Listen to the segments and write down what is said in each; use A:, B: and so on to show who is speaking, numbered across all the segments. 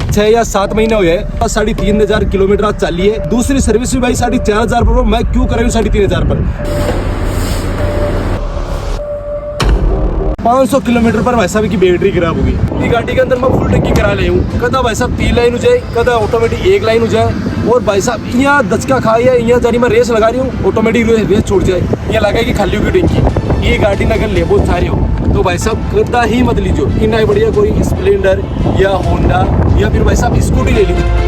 A: 6 या 7 महीने हुए हैं, 3500 किलोमीटर आज चाली है। दूसरी सर्विस भी भाई 4500 पर। मैं क्यों कराऊं 3500 पर? 500 किलोमीटर पर भाई साहब की बैटरी खराब होगी। ये गाड़ी के अंदर मैं फुल टंकी करा ले हूँ। कदा भाई साहब 3 लाइन हो जाए, कदा ऑटोमेटिक 1 लाइन हो जाए। और भाई साहब यहाँ दचका खाई है, यहाँ जारी मैं रेस लगा रही हूँ, ऑटोमेटिक रेस छूट जाए। यहाँ लगा कि खाली होगी टंकी। ये गाड़ी अगर लेबो चाह रहे हो तो भाई साहब कदा ही मत लीजिए। इतना बढ़िया कोई स्प्लेंडर या होंडा या फिर भाई साहब स्कूटी ले लीजिए।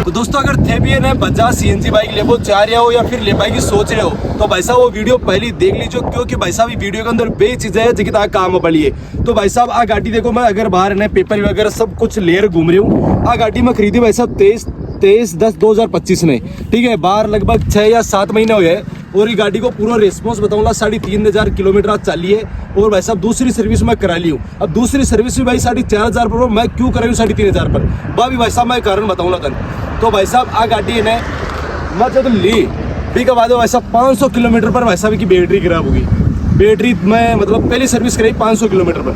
A: तो दोस्तों अगर थे भी है ना बजाज CNG बाइक लेबो चाह रहे हो या फिर ले पाएगी सोच रहे हो तो भाई साहब वो वीडियो पहले देख लीजिए, क्योंकि भाई साहब ये वीडियो के अंदर बे चीजें है जितना काम पड़ी है। तो भाई साहब आ गाड़ी देखो, मैं अगर बाहर है पेपर वगैरह सब कुछ लेकर घूम रही हूँ। आ गाड़ी मैं खरीदी भाई साहब 23/10/2025 में, ठीक है। बाहर लगभग 6 या 7 महीने हुए हैं। और ये गाड़ी को पूरा रिस्पॉन्स बताऊंगा, 3500 किलोमीटर आज चाली है। और भाई साहब दूसरी सर्विस मैं करा ली हूँ। अब दूसरी सर्विस भी भाई 4500 पर। मैं क्यों कराऊँ 3500 पर? भाई साहब मैं कारण बताऊंगा कल। तो भाई साहब आ गाड़ी है ना मैं जब ली ठीक है बाद भाई साहब 500 किलोमीटर पर भाई साहब की बैटरी खराब होगी। बैटरी मैं मतलब पहली सर्विस कराई 500 किलोमीटर पर,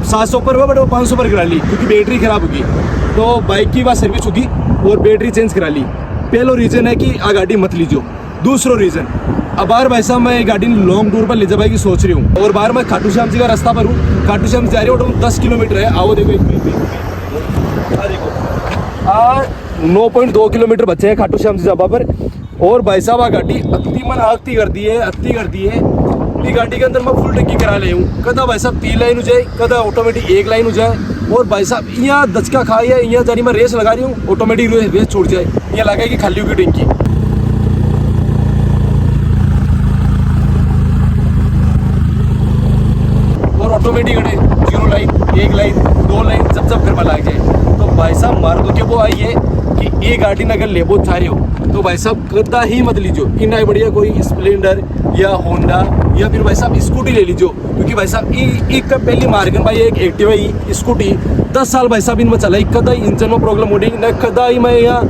A: 700 पर हुआ बट वो 500 पर करा ली क्योंकि बैटरी खराब होगी। तो बाइक की बात सर्विस होगी और बैटरी चेंज करा ली। पहला रीज़न है कि आ गाड़ी मत लीजिए। दूसरा रीज़न अब बाहर भाई साहब मैं गाड़ी लॉन्ग टूर पर ले जाने की सोच रही हूँ। और बाहर मैं खाटू श्याम जी का रास्ता पर हूँ। खाटू श्याम जा रही हूँ 10 किलोमीटर है। आओ देखो देखो 9.2 किलोमीटर बचे हैं खाटू श्याम जी जगह पर। और भाई साहब आ गाड़ी अति मन अति कर दी है। ये गाड़ी के अंदर मैं फुल टंकी करा ले हूँ। कदा भाई साहब 3 लाइन हो जाए, कदा ऑटोमेटिक 1 लाइन हो जाए। और भाई साहब यहाँ दचका खाई है, यहाँ जारी मैं रेस लगा रही हूँ, ऑटोमेटिक रेस छूट जाए। यहाँ लगा कि खाली होगी टंकी। और ऑटोमेटिक घटे 0 लाइन 1 लाइन 2 लाइन जब फिर लग जाए। तो भाई साहब मार तो क्या वो आई है कि ये गाड़ी अगर लेबो चाह रहे हो तो भाई साहब कदा ही मत लीजिए। इतना बढ़िया कोई स्प्लेंडर या होंडा या फिर भाई साहब स्कूटी ले लीजिए। क्योंकि भाई साहब एक का पहली मार्केट भाई एक एक्टिवा ही स्कूटी 10 साल भाई साहब इनमें चलाई। कदा ही इंजन में प्रॉब्लम हो रही न, कदा ही मैं यहाँ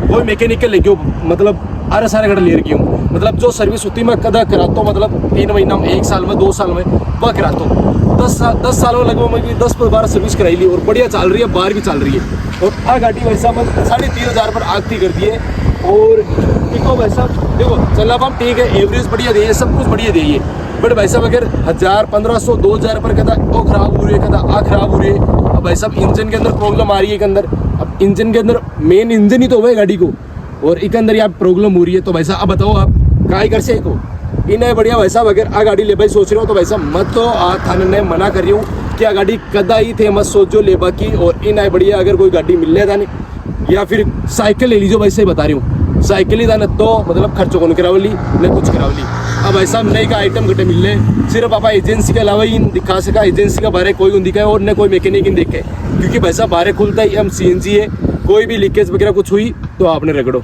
A: कोई मैकेनिकल ले गया मतलब आरे सारे घंटे ले रखी हूँ। मतलब जो सर्विस होती है मैं कदा कराता हूँ, मतलब 3 महीना में 1 साल में 2 साल में वह कराता हूँ। 10 साल में लगभग मैं 10-12 सर्विस कराई ली और बढ़िया चल रही है, बाहर भी चल रही है। और आ गाड़ी भाई साहब 3500 पर आगती कर दी है। और देखो भाई साहब देखो चला पाम ठीक है, एवरेज बढ़िया दी है, सब कुछ बढ़िया दी है। बट भाई साहब अगर 1000 1500 2000 पर कदा वो खराब हो रही है, कदा आ खराब हो रही है। अब भाई साहब इंजन के अंदर प्रॉब्लम आ रही है के अंदर। अब इंजन के अंदर मेन इंजन ही तो हुआ है गाड़ी को, और एक अंदर यहाँ प्रॉब्लम हो रही है। तो भाई साहब अब बताओ आप काय कर से को इन्हें बढ़िया भाई साहब अगर आ गाड़ी ले भाई सोच रहे हो तो भाई साहब मत तो आ थाने ने मना कर रही हूँ कि आ गाड़ी कदा ही थे मत सोचो लेबा की। और इन्हें बढ़िया अगर कोई गाड़ी मिल रहा नहीं या फिर साइकिल ले लीजिए। भाई सही बता रही हूँ, साइकिल ही था न तो मतलब खर्चों को करावली न कुछ करावली। अब भाई साहब नई का आइटम घटे मिल रहे सिर्फ आप एजेंसी के अलावा ही दिखा सका। एजेंसी का बारे कोई दिखा है और न कोई मैकेनिक देखे, क्योंकि भाई साहब बारे खुलता ही हम CNG है। कोई भी लीकेज वगैरह कुछ हुई तो आपने रगड़ो।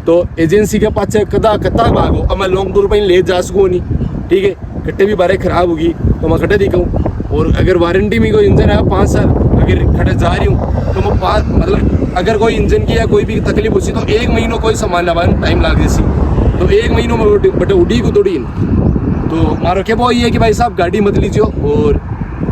A: तो एजेंसी के पास कदा भागो। अब मैं लॉन्ग टूर पर ले जा सकूँ नहीं, ठीक है। कट्टे भी बारे खराब होगी तो मैं कट्टे दिखाऊँ। और अगर वारंटी में कोई इंजन है 5 साल अगर खड़े जा रही हूँ तो मैं 5 मतलब अगर कोई इंजन की या कोई भी तकलीफ होती तो 1 महीनों कोई सामान लावान टाइम लाग जैसी। तो 1 महीनों में बटे उड़ी को तोड़ी। तो मारो क्या वो ये है कि भाई साहब गाड़ी मत लीजिए। और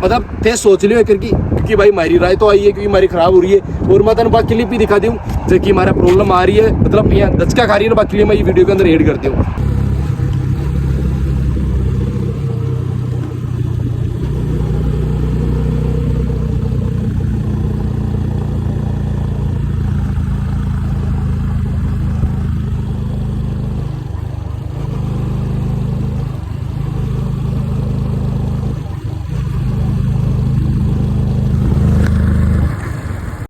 A: मतलब थे सोच लियो करके, क्योंकि भाई हमारी राय तो आई है क्योंकि हमारी खराब हो रही है। और मैं तन बाकी क्लिप भी दिखा दूँ जो कि हमारा प्रॉब्लम आ रही है, मतलब यहाँ दचका खा रही है ना, बाकी मैं ये वीडियो के अंदर ऐड करती हूँ।